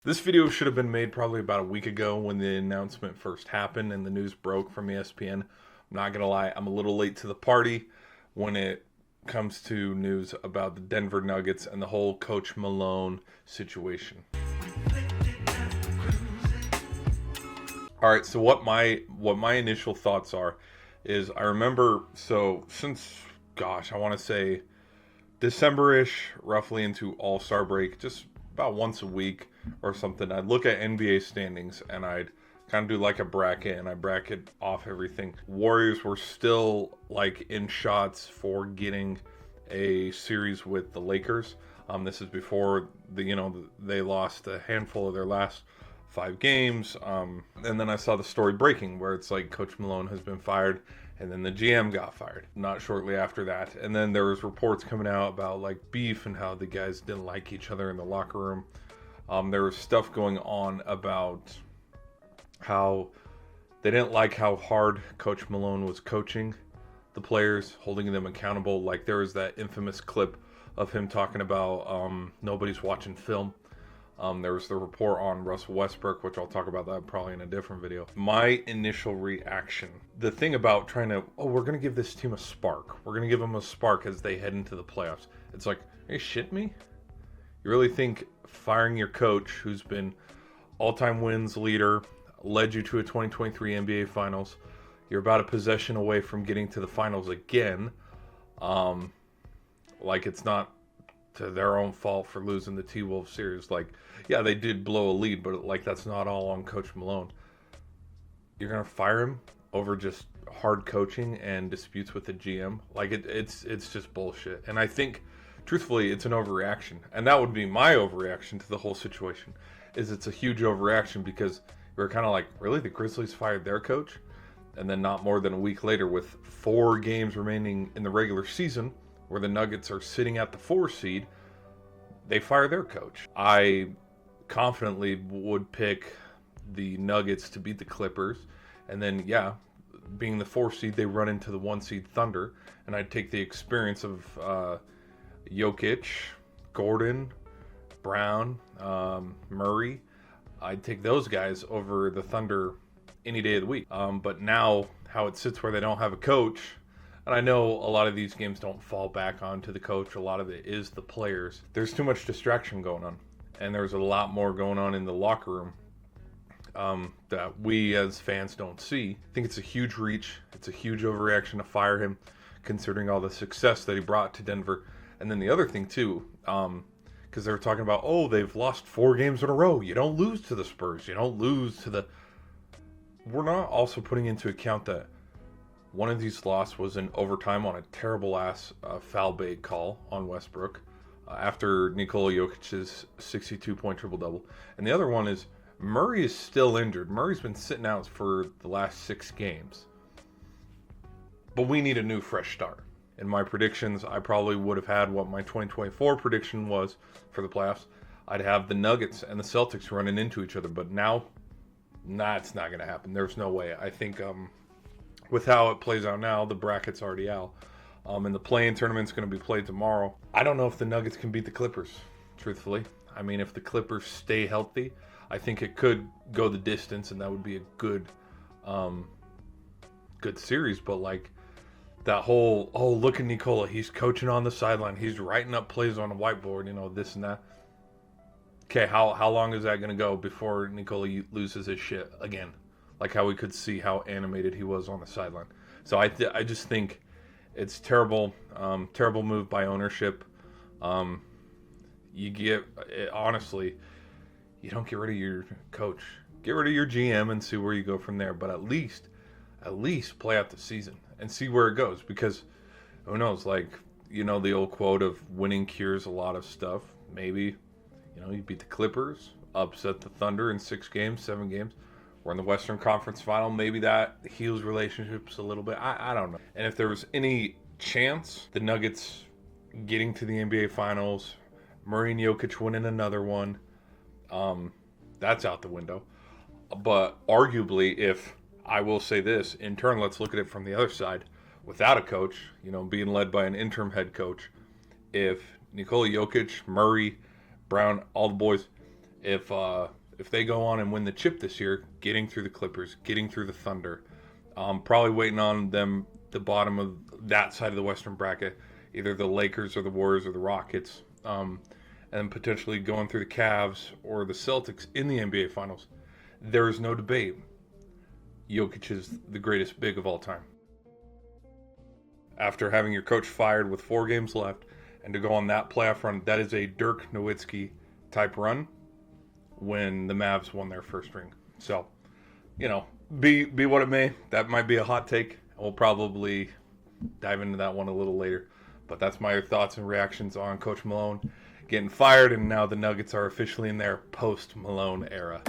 This video should have been made probably about a week ago when the announcement first happened and the news broke from ESPN. I'm not going to lie, I'm a little late to the party when it comes to news about the Denver Nuggets and the whole Coach Malone situation. All right, so what my initial thoughts are is I remember since I want to say December-ish, roughly into All-Star break, just about once a week or something, I'd look at NBA standings and I'd kind of do like a bracket and I bracket off everything. Warriors were still like in shots for getting a series with the Lakers. This is before they lost a handful of their last 5 games. And then I saw the story breaking where it's like Coach Malone has been fired and then the GM got fired not shortly after that. And then there was reports coming out about like beef and how the guys didn't like each other in the locker room. There was stuff going on about how they didn't like how hard Coach Malone was coaching the players, holding them accountable. Like there was that infamous clip of him talking about nobody's watching film. There was the report on Russell Westbrook, which I'll talk about that probably in a different video. My initial reaction, the thing about we're going to give this team a spark. We're going to give them a spark as they head into the playoffs. It's like, are you shitting me? You really think firing your coach, who's been all-time wins leader, led you to a 2023 NBA Finals, you're about a possession away from getting to the finals again, like it's not to their own fault for losing the T-Wolves series. Like, yeah, they did blow a lead, but like that's not all on Coach Malone. You're gonna fire him over just hard coaching and disputes with the GM? Like it's just bullshit. And I think, truthfully, it's an overreaction, and that would be my overreaction to the whole situation. It's a huge overreaction because you're kind of like, really, the Grizzlies fired their coach, and then not more than a week later, with 4 games remaining in the regular season, where the Nuggets are sitting at the 4 seed, they fire their coach. I confidently would pick the Nuggets to beat the Clippers, and then, being the 4 seed, they run into the 1 seed Thunder, and I'd take the experience of Jokic, Gordon, Brown, Murray. I'd take those guys over the Thunder any day of the week. But now, how it sits where they don't have a coach, and I know a lot of these games don't fall back onto the coach. A lot of it is the players. There's too much distraction going on. And there's a lot more going on in the locker room that we as fans don't see. I think it's a huge reach. It's a huge overreaction to fire him, considering all the success that he brought to Denver. And then the other thing, too, because they were talking about, they've lost 4 games in a row. You don't lose to the Spurs. You don't lose to the... We're not also putting into account that one of these losses was in overtime on a terrible-ass foul bait call on Westbrook after Nikola Jokic's 62-point triple-double. And the other one is Murray is still injured. Murray's been sitting out for the last 6 games. But we need a new, fresh start. In my predictions, I probably would have had what my 2024 prediction was for the playoffs. I'd have the Nuggets and the Celtics running into each other. But now, it's not going to happen. There's no way. I think... with how it plays out now, the bracket's already out. And the play-in tournament's going to be played tomorrow. I don't know if the Nuggets can beat the Clippers, truthfully. I mean, if the Clippers stay healthy, I think it could go the distance, and that would be a good series. But, like, that whole, look at Nikola. He's coaching on the sideline. He's writing up plays on a whiteboard, this and that. Okay, how long is that going to go before Nikola loses his shit again? Like how we could see how animated he was on the sideline. So I just think it's terrible, terrible move by ownership. Honestly, you don't get rid of your coach. Get rid of your GM and see where you go from there. But at least play out the season and see where it goes. Because who knows, like, the old quote of winning cures a lot of stuff. Maybe, you beat the Clippers, upset the Thunder in 6 games, 7 games. We're in the Western Conference Final. Maybe that heals relationships a little bit. I don't know. And if there was any chance the Nuggets getting to the NBA Finals, Murray and Jokic winning another one, that's out the window. But arguably, if I will say this, in turn, let's look at it from the other side. Without a coach, being led by an interim head coach, if Nikola Jokic, Murray, Brown, all the boys, If they go on and win the chip this year, getting through the Clippers, getting through the Thunder, probably waiting on them the bottom of that side of the Western bracket, either the Lakers or the Warriors or the Rockets, and potentially going through the Cavs or the Celtics in the NBA Finals. There is no debate. Jokic is the greatest big of all time. After having your coach fired with 4 games left and to go on that playoff run, that is a Dirk Nowitzki type run when the Mavs won their first ring. So, be what it may. That might be a hot take. We'll probably dive into that one a little later. But that's my thoughts and reactions on Coach Malone getting fired, and now the Nuggets are officially in their post-Malone era.